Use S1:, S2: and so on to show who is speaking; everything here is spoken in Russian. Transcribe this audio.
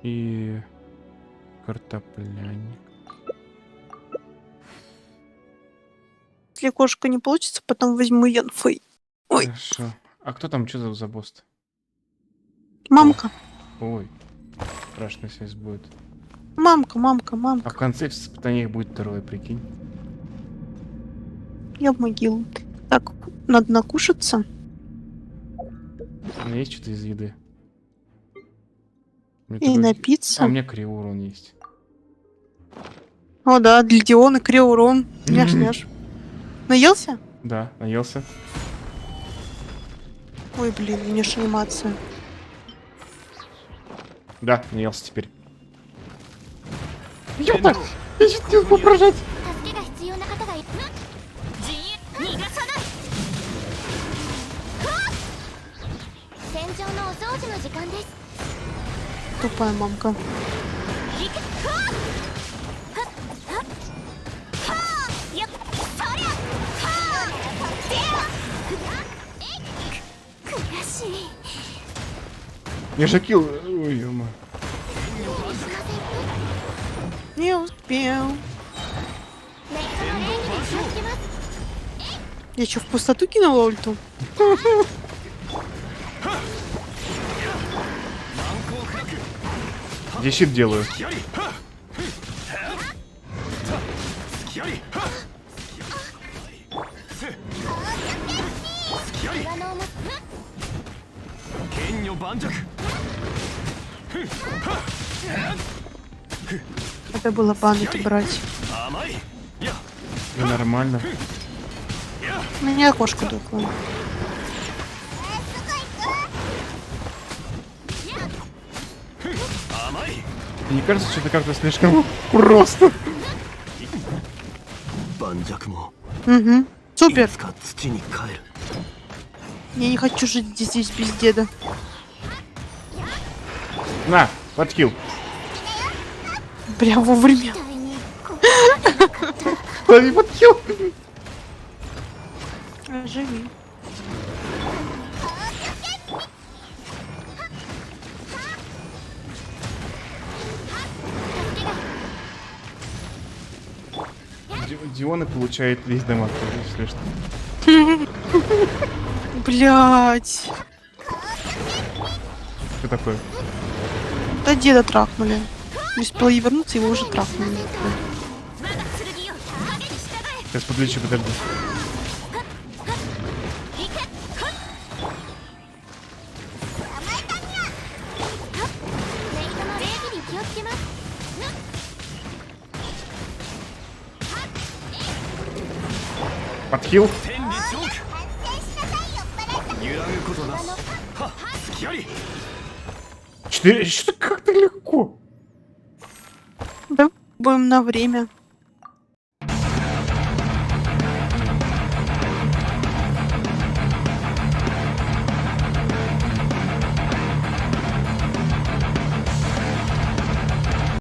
S1: И картопляник.
S2: Если кошка не получится, потом возьму Янфэй. Ой,
S1: Хорошо. А кто там, что за босс?
S2: мамка.
S1: Ой, страшная связь будет.
S2: Мамка, мамка,
S1: А в
S2: мамка.
S1: конце испытаний будет второе, прикинь.
S2: Я в могилу. Так, надо накушаться.
S1: У меня есть что-то из еды? У меня
S2: И
S1: только-
S2: напиться.
S1: А, у меня криоурон есть.
S2: О да, для Диона криоурон. Няш-няш. Наелся?
S1: Да, наелся.
S2: Ой, блин, у меня ж анимация.
S1: Да, наелся теперь. Ёпта! Я чуть не успел прожать.
S3: 助けが必要な方がいる。逃がさない。戦場のお掃除の時間です。
S2: Тупая мамка.
S3: 行く。はっはっはあ。よっ。そりゃ。はあ。では。悔しい。
S1: Я шокил. Ой, ё-моё.
S2: Не успел.
S3: メイドの礼儀に気をつけます。
S2: Я что, в пустоту кинула ульту?
S1: Я щит делаю.
S3: 岩の重
S2: Надо было баннет брать.
S1: Да нормально.
S2: У меня кошка дохла.
S1: Мне кажется, что это как-то слишком просто.
S2: Угу. Супер.
S4: か土に帰る
S2: Я не хочу жить здесь без деда.
S1: На, подхил.
S2: Бля, вовремя.
S3: たいに
S1: Лови подхил.
S2: Живи.
S1: Диона получает весь дамаг, если что.
S2: Блять.
S1: Что такое?
S2: Да деда трахнули. Не успел ей вернуться, его уже трахнули.
S3: 我が剣を影に従え。
S1: Сейчас подлечу, подожди.
S3: 行け。はっ。メイドの礼儀に気をつけます。
S1: Подхил.
S4: 揺らぐことなしはっ突きあり
S1: Что как-то легко.
S2: Да, будем на время.